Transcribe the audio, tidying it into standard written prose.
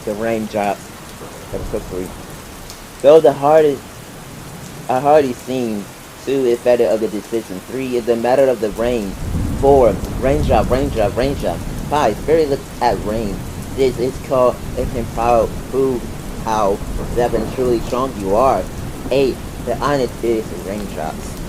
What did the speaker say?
The raindrops of cookery. Though the hardest a hardy scene. 2 is better of the decision. 3 is the matter of the rain. 4 raindrop, raindrop, raindrop. 5 spirit look at rain. This is called listen proud prove how 7 truly strong you are. 8 the honest is raindrops.